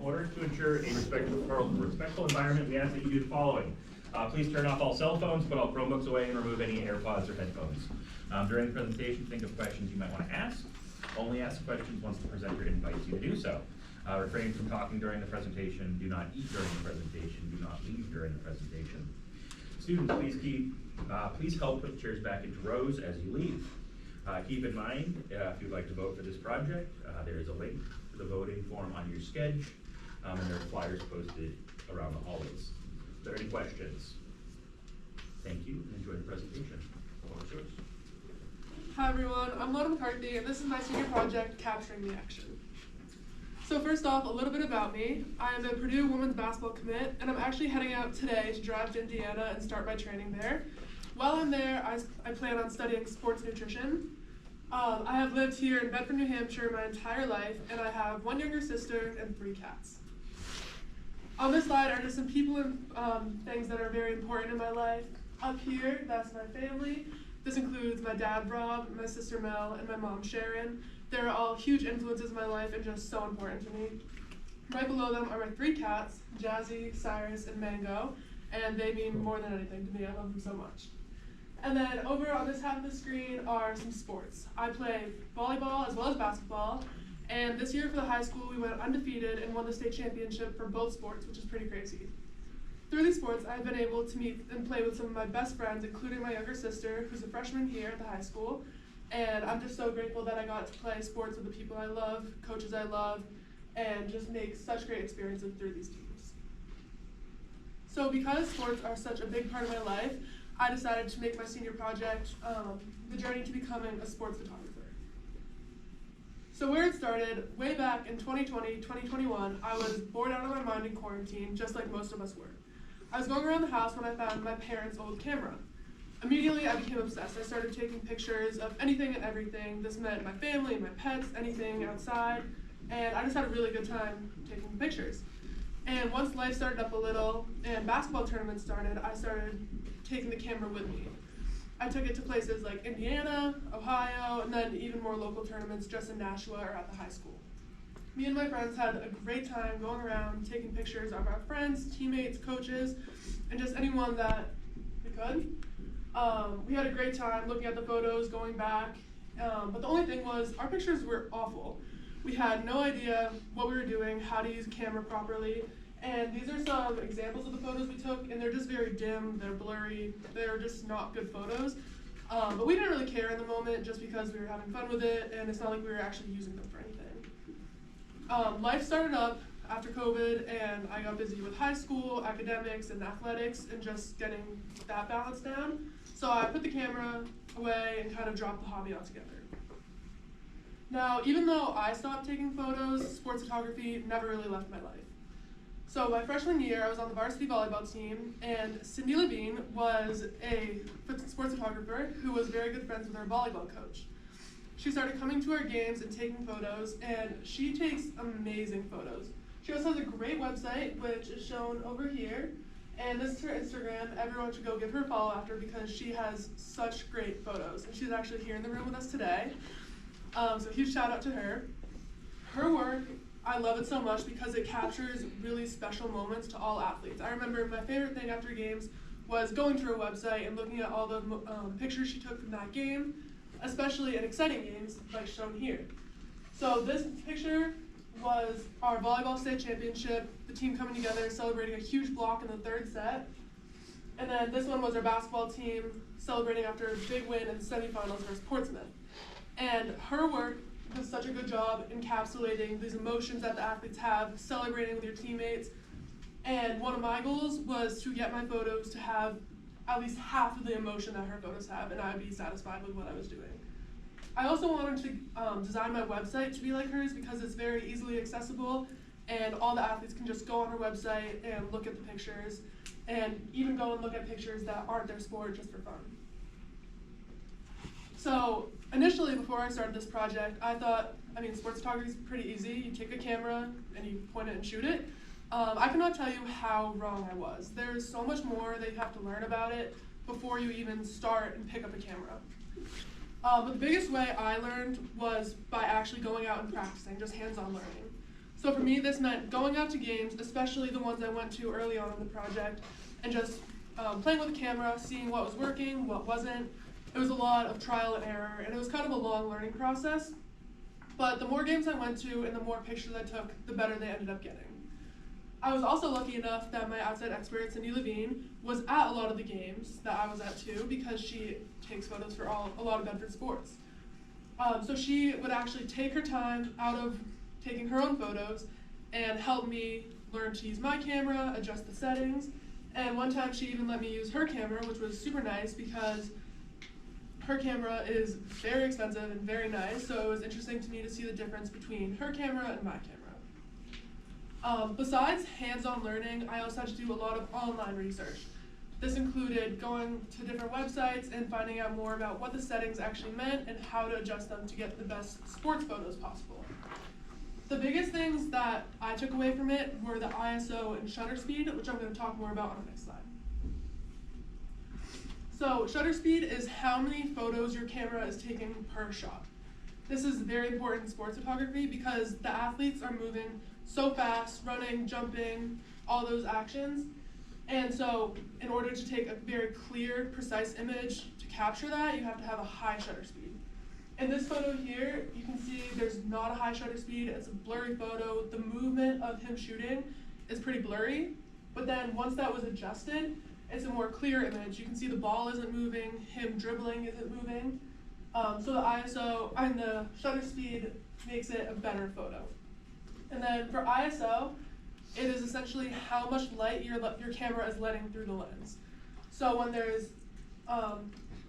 order to ensure a respectful environment, we ask that you do the following. Please turn off all cell phones, put all Chromebooks away, and remove any AirPods or headphones. During the presentation, think of questions you might want to ask. Only ask questions once the presenter invites you to do so. Refrain from talking during the presentation. Do not eat during the presentation. Do not leave during the presentation. Students, please help put the chairs back into rows as you leave. Keep in mind, if you'd like to vote for this project, there is a link to the voting form on your sketch, and there are flyers posted around the hallways. Are there any questions? Thank you, and enjoy the presentation. Hi everyone, I'm Lana McCarthy, and this is my senior project, Capturing the Action. So first off, a little bit about me. I am a Purdue women's basketball commit, and I'm actually heading out today to drive to Indiana and start my training there. While I'm there, I plan on studying sports nutrition. I have lived here in Bedford, New Hampshire my entire life, and I have one younger sister and 3 cats. On this slide are just some people and things that are very important in my life. Up here, that's my family. This includes my dad, Rob, my sister, Mel, and my mom, Sharon. They're all huge influences in my life and just so important to me. Right below them are my 3 cats, Jazzy, Cyrus, and Mango, and they mean more than anything to me. I love them so much. And then over on this half of the screen are some sports. I play volleyball as well as basketball, and this year for the high school we went undefeated and won the state championship for both sports, which is pretty crazy. Through these sports, I've been able to meet and play with some of my best friends, including my younger sister, who's a freshman here at the high school. And I'm just so grateful that I got to play sports with the people I love, coaches I love, and just make such great experiences through these teams. So because sports are such a big part of my life, I decided to make my senior project the journey to becoming a sports photographer. So where it started, way back in 2020, 2021, I was bored out of my mind in quarantine, just like most of us were. I was going around the house when I found my parents' old camera. Immediately, I became obsessed. I started taking pictures of anything and everything. This meant my family, my pets, anything outside, and I just had a really good time taking pictures. And once life started up a little and basketball tournaments started, I started taking the camera with me. I took it to places like Indiana, Ohio, and then even more local tournaments just in Nashua or at the high school. Me and my friends had a great time going around taking pictures of our friends, teammates, coaches, and just anyone that we could. We had a great time looking at the photos, going back, but the only thing was our pictures were awful. We had no idea what we were doing, how to use a camera properly, and these are some examples of the photos we took, and they're just very dim, they're blurry, they're just not good photos. But we didn't really care in the moment just because we were having fun with it, and it's not like we were actually using them for anything. Life started up after COVID, and I got busy with high school, academics, and athletics, and just getting that balance down. So I put the camera away and kind of dropped the hobby altogether. Now, even though I stopped taking photos, sports photography never really left my life. So my freshman year, I was on the varsity volleyball team, and Cindy Levine was a sports photographer who was very good friends with our volleyball coach. She started coming to our games and taking photos, and she takes amazing photos. She also has a great website, which is shown over here, and this is her Instagram. Everyone should go give her a follow after because she has such great photos, and she's actually here in the room with us today. So huge shout out to her. Her work, I love it so much because it captures really special moments to all athletes. I remember my favorite thing after games was going to her website and looking at all the pictures she took from that game, especially in exciting games like shown here. So this picture was our volleyball state championship, the team coming together, celebrating a huge block in the 3rd set. And then this one was our basketball team celebrating after a big win in the semifinals versus Portsmouth. And her work does such a good job encapsulating these emotions that the athletes have, celebrating with your teammates. And one of my goals was to get my photos to have at least half of the emotion that her photos have, and I'd be satisfied with what I was doing. I also wanted to design my website to be like hers because it's very easily accessible, and all the athletes can just go on her website and look at the pictures, and even go and look at pictures that aren't their sport just for fun. So initially, before I started this project, I thought, sports photography is pretty easy. You take a camera and you point it and shoot it. I cannot tell you how wrong I was. There's so much more that you have to learn about it before you even start and pick up a camera. But the biggest way I learned was by actually going out and practicing, just hands-on learning. So for me, this meant going out to games, especially the ones I went to early on in the project, and just playing with the camera, seeing what was working, what wasn't. It was a lot of trial and error, and it was kind of a long learning process. But the more games I went to and the more pictures I took, the better they ended up getting. I was also lucky enough that my outside expert, Cindy Levine, was at a lot of the games that I was at too, because she takes photos for a lot of Bedford sports. So she would actually take her time out of taking her own photos and help me learn to use my camera, adjust the settings, and one time she even let me use her camera, which was super nice because her camera is very expensive and very nice, so it was interesting to me to see the difference between her camera and my camera. Besides hands-on learning, I also had to do a lot of online research. This included going to different websites and finding out more about what the settings actually meant and how to adjust them to get the best sports photos possible. The biggest things that I took away from it were the ISO and shutter speed, which I'm going to talk more about on the next slide. So shutter speed is how many photos your camera is taking per shot. This is very important in sports photography because the athletes are moving so fast, running, jumping, all those actions. And so in order to take a very clear, precise image to capture that, you have to have a high shutter speed. In this photo here, you can see there's not a high shutter speed. It's a blurry photo. The movement of him shooting is pretty blurry. But then once that was adjusted, it's a more clear image. You can see the ball isn't moving, him dribbling isn't moving. So the ISO and the shutter speed makes it a better photo. And then for ISO, it is essentially how much light your camera is letting through the lens. So when there's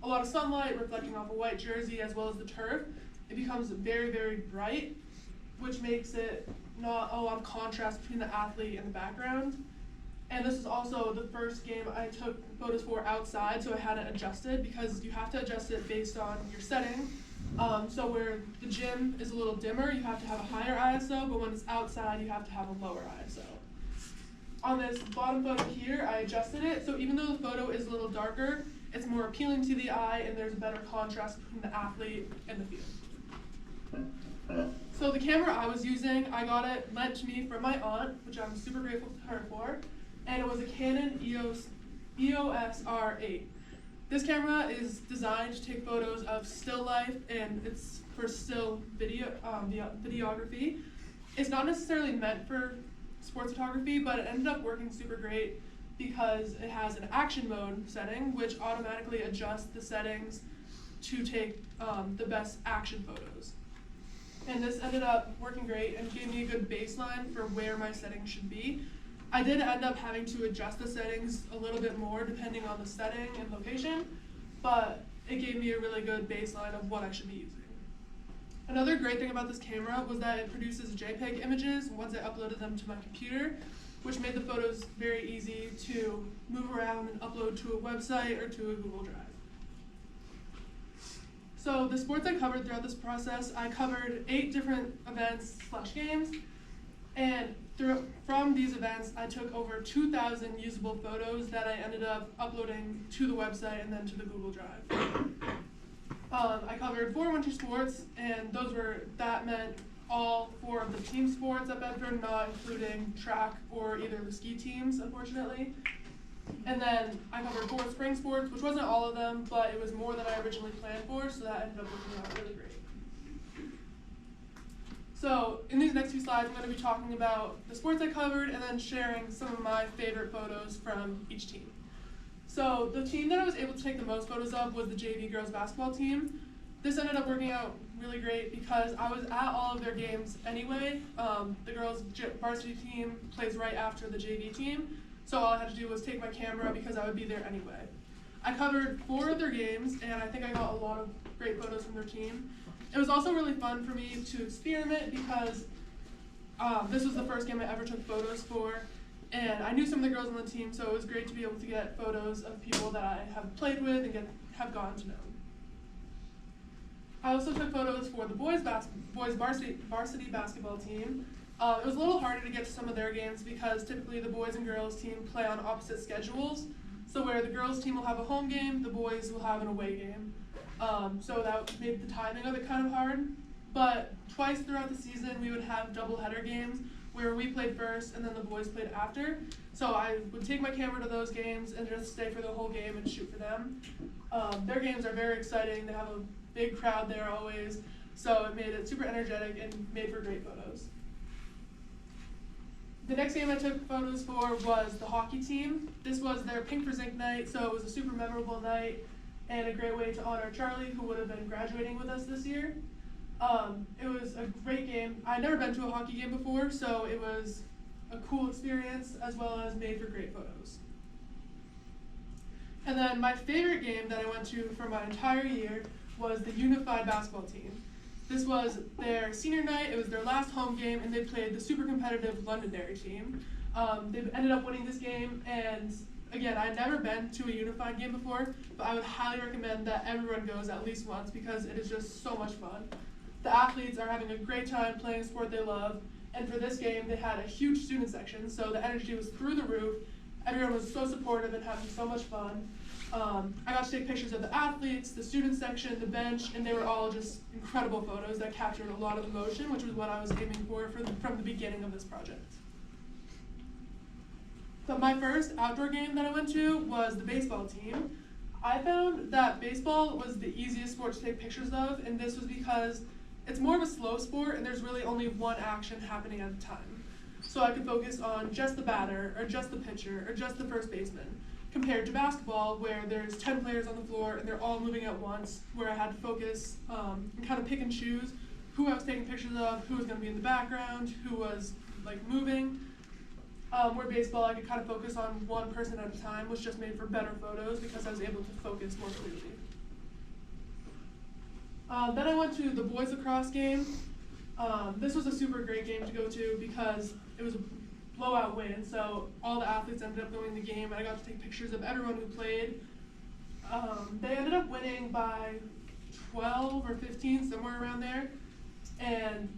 a lot of sunlight reflecting off a white jersey as well as the turf, it becomes very, very bright, which makes it not a lot of contrast between the athlete and the background. And this is also the first game I took photos for outside, so I had it adjusted because you have to adjust it based on your setting. So where the gym is a little dimmer, you have to have a higher ISO, but when it's outside, you have to have a lower ISO. On this bottom photo here, I adjusted it, so even though the photo is a little darker, it's more appealing to the eye and there's a better contrast between the athlete and the field. So the camera I was using, I got it lent to me from my aunt, which I'm super grateful to her for, and it was a Canon EOS R8. This camera is designed to take photos of still life and it's for still videography. It's not necessarily meant for sports photography, but it ended up working super great because it has an action mode setting, which automatically adjusts the settings to take the best action photos. And this ended up working great and gave me a good baseline for where my settings should be. I did end up having to adjust the settings a little bit more depending on the setting and location, but it gave me a really good baseline of what I should be using. Another great thing about this camera was that it produces JPEG images once I uploaded them to my computer, which made the photos very easy to move around and upload to a website or to a Google Drive. So the sports I covered throughout this process, I covered 8 different events/games, and from these events, I took over 2,000 usable photos that I ended up uploading to the website and then to the Google Drive. I covered 4 winter sports, and that meant all 4 of the team sports at Bedford, not including track or either of the ski teams, unfortunately. And then I covered 4 spring sports, which wasn't all of them, but it was more than I originally planned for, so that ended up working out really great. So in these next few slides, I'm going to be talking about the sports I covered and then sharing some of my favorite photos from each team. So the team that I was able to take the most photos of was the JV girls basketball team. This ended up working out really great because I was at all of their games anyway. The girls varsity team plays right after the JV team, so all I had to do was take my camera because I would be there anyway. I covered 4 of their games, and I think I got a lot of great photos from their team. It was also really fun for me to experiment because this was the first game I ever took photos for, and I knew some of the girls on the team, so it was great to be able to get photos of people that I have played with and have gotten to know. I also took photos for the boys varsity basketball team. It was a little harder to get to some of their games because typically the boys and girls team play on opposite schedules. So where the girls team will have a home game, the boys will have an away game. So that made the timing of it kind of hard. But twice throughout the season, we would have doubleheader games where we played first and then the boys played after. So I would take my camera to those games and just stay for the whole game and shoot for them. Their games are very exciting. They have a big crowd there always, so it made it super energetic and made for great photos. The next game I took photos for was the hockey team. This was their Pink for Zinc night, so it was a super memorable night and a great way to honor Charlie, who would have been graduating with us this year. It was a great game. I'd never been to a hockey game before, so it was a cool experience as well as made for great photos. And then my favorite game that I went to for my entire year was the Unified basketball team. This was their senior night, it was their last home game, and they played the super competitive Londonderry team. They ended up winning this game, and again, I'd never been to a Unified game before, but I would highly recommend that everyone goes at least once because it is just so much fun. The athletes are having a great time playing a sport they love, and for this game, they had a huge student section, so the energy was through the roof. Everyone was so supportive and having so much fun. I got to take pictures of the athletes, the student section, the bench, and they were all just incredible photos that captured a lot of emotion, which was what I was aiming for from the beginning of this project. But my first outdoor game that I went to was the baseball team. I found that baseball was the easiest sport to take pictures of, and this was because it's more of a slow sport and there's really only one action happening at a time. So I could focus on just the batter, or just the pitcher, or just the first baseman, compared to basketball where there's 10 players on the floor and they're all moving at once, where I had to focus and kind of pick and choose who I was taking pictures of, who was going to be in the background, who was like moving. Where baseball, I could kind of focus on one person at a time, which just made for better photos because I was able to focus more clearly. Then I went to the boys lacrosse game. This was a super great game to go to because it was a blowout win, so all the athletes ended up going to the game, and I got to take pictures of everyone who played. They ended up winning by 12 or 15, somewhere around there, and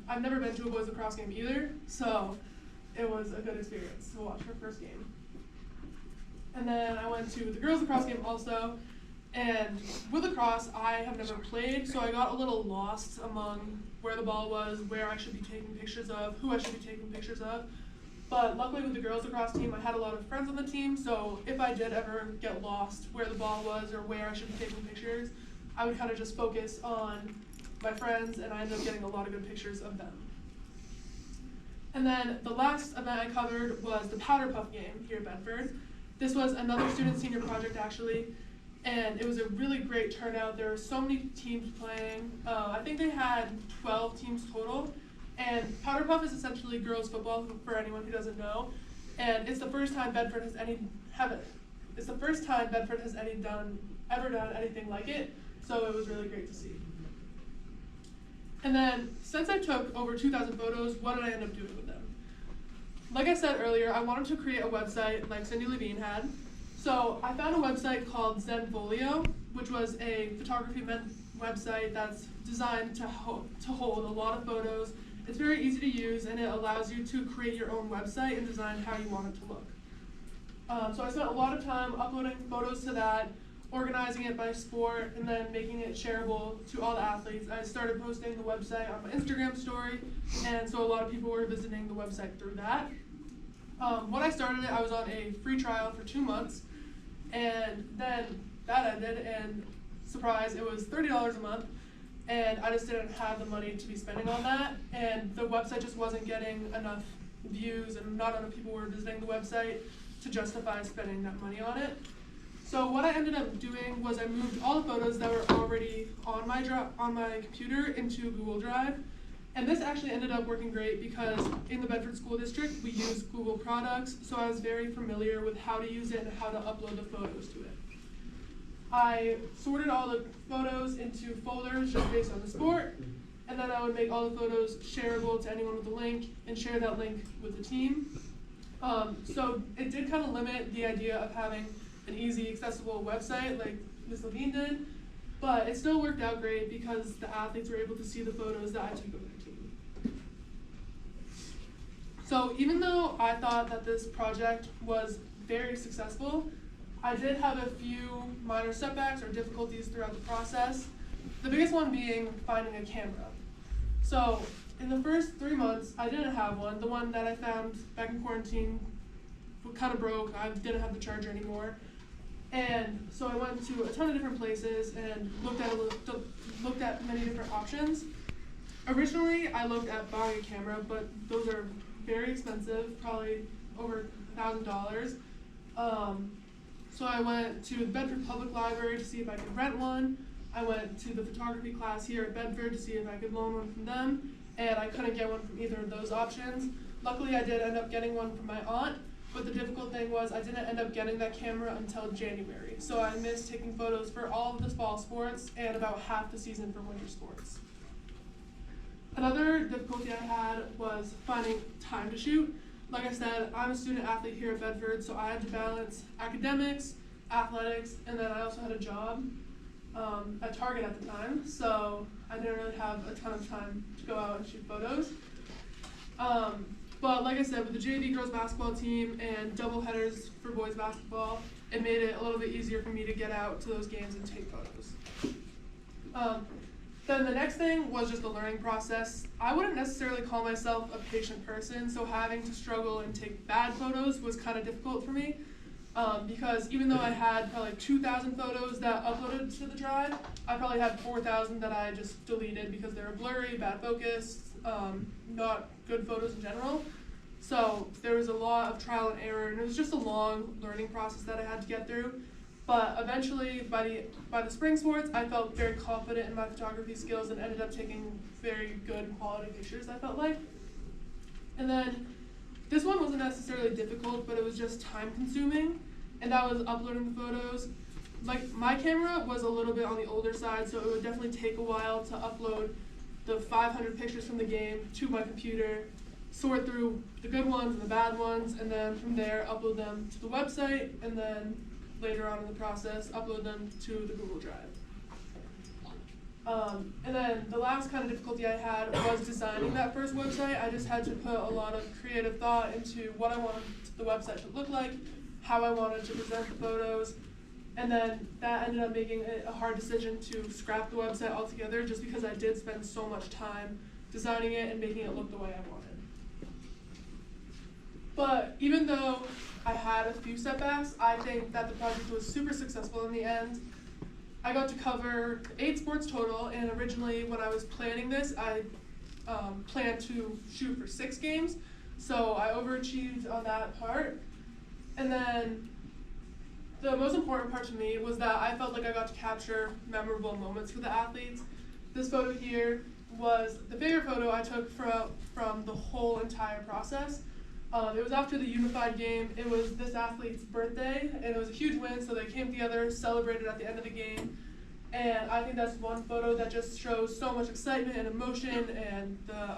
I've never been to a boys lacrosse game either, so it was a good experience to watch for first game. And then I went to the girls lacrosse game also, and with lacrosse I have never played, so I got a little lost among where the ball was, where I should be taking pictures of, who I should be taking pictures of. But luckily with the girls lacrosse team, I had a lot of friends on the team, so if I did ever get lost where the ball was or where I should be taking pictures, I would kind of just focus on my friends, and I ended up getting a lot of good pictures of them. And then the last event I covered was the Powder Puff game here at Bedford. This was another student senior project actually, and it was a really great turnout. There were so many teams playing. I think they had 12 teams total, and Powder Puff is essentially girls football for anyone who doesn't know, and it's the first time Bedford has ever done anything like it, so it was really great to see. And then, since I took over 2,000 photos, what did I end up doing with them? Like I said earlier, I wanted to create a website like Cindy Levine had. So I found a website called Zenfolio, which was a photography website that's designed to hold a lot of photos. It's very easy to use, and it allows you to create your own website and design how you want it to look. So I spent a lot of time uploading photos to that, organizing it by sport, and then making it shareable to all the athletes. I started posting the website on my Instagram story, and so a lot of people were visiting the website through that. When I started it, I was on a free trial for 2 months, and then that ended, and surprise, it was $30 a month, and I just didn't have the money to be spending on that, and the website just wasn't getting enough views, and not enough people were visiting the website to justify spending that money on it. So what I ended up doing was I moved all the photos that were already on my computer into Google Drive, and this actually ended up working great because in the Bedford School District we use Google products, so I was very familiar with how to use it and how to upload the photos to it. I sorted all the photos into folders just based on the sport, and then I would make all the photos shareable to anyone with a link and share that link with the team. So it did kind of limit the idea of having an easy, accessible website like Ms. Levine did, but it still worked out great because the athletes were able to see the photos that I took of their team. So even though I thought that this project was very successful, I did have a few minor setbacks or difficulties throughout the process, the biggest one being finding a camera. So in the first 3 months, I didn't have one. The one that I found back in quarantine kind of broke. I didn't have the charger anymore. And so I went to a ton of different places and looked at many different options. Originally, I looked at buying a camera, but those are very expensive, probably over $1,000. So I went to the Bedford Public Library to see if I could rent one. I went to the photography class here at Bedford to see if I could loan one from them, and I couldn't get one from either of those options. Luckily, I did end up getting one from my aunt, but the difficult thing was I didn't end up getting that camera until January. So I missed taking photos for all of the fall sports and about half the season for winter sports. Another difficulty I had was finding time to shoot. Like I said, I'm a student athlete here at Bedford, so I had to balance academics, athletics, and then I also had a job at Target at the time, so I didn't really have a ton of time to go out and shoot photos. But like I said, with the JV girls basketball team and double headers for boys basketball, it made it a little bit easier for me to get out to those games and take photos. Then the next thing was just the learning process. I wouldn't necessarily call myself a patient person, so having to struggle and take bad photos was kind of difficult for me. Because even though I had probably 2,000 photos that uploaded to the drive, I probably had 4,000 that I just deleted because they were blurry, bad focus, not good photos in general. So there was a lot of trial and error, and it was just a long learning process that I had to get through. But eventually, by the spring sports, I felt very confident in my photography skills and ended up taking very good quality pictures, I felt like. And then this one wasn't necessarily difficult, but it was just time consuming, and that was uploading the photos. Like, my camera was a little bit on the older side, so it would definitely take a while to upload the 500 pictures from the game to my computer, sort through the good ones and the bad ones, and then from there upload them to the website, and then later on in the process upload them to the Google Drive. And then the last kind of difficulty I had was designing that first website. I just had to put a lot of creative thought into what I wanted the website to look like, how I wanted to present the photos, and then that ended up making it a hard decision to scrap the website altogether just because I did spend so much time designing it and making it look the way I wanted. But even though I had a few setbacks, I think that the project was super successful in the end. I got to cover 8 sports total, and originally when I was planning this, I planned to shoot for 6 games, so I overachieved on that part. And then the most important part to me was that I felt like I got to capture memorable moments for the athletes. This photo here was the favorite photo I took from the whole entire process. It was after the unified game. It was this athlete's birthday, and it was a huge win, so they came together, celebrated at the end of the game. And I think that's one photo that just shows so much excitement and emotion and the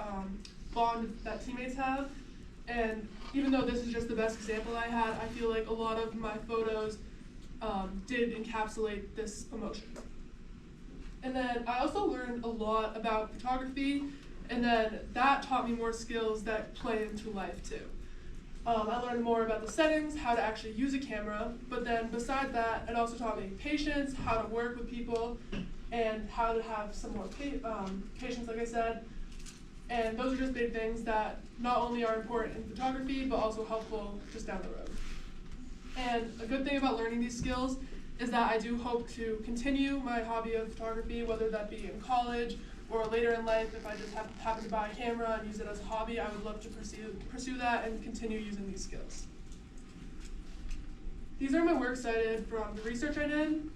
bond that teammates have. And even though this is just the best example I had, I feel like a lot of my photos did encapsulate this emotion. And then I also learned a lot about photography, and then that taught me more skills that play into life too. I learned more about the settings, how to actually use a camera, but then beside that, it also taught me patience, how to work with people, and how to have some more patience, like I said. And those are just big things that not only are important in photography, but also helpful just down the road. And a good thing about learning these skills is that I do hope to continue my hobby of photography, whether that be in college or later in life. If I just happen to buy a camera and use it as a hobby, I would love to pursue that and continue using these skills. These are my works cited from the research I did.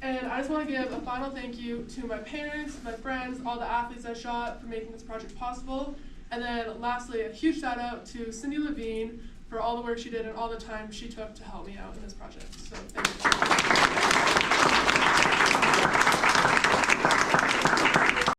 And I just want to give a final thank you to my parents, my friends, all the athletes I shot for making this project possible. And then lastly, a huge shout out to Cindy Levine for all the work she did and all the time she took to help me out in this project. So thank you.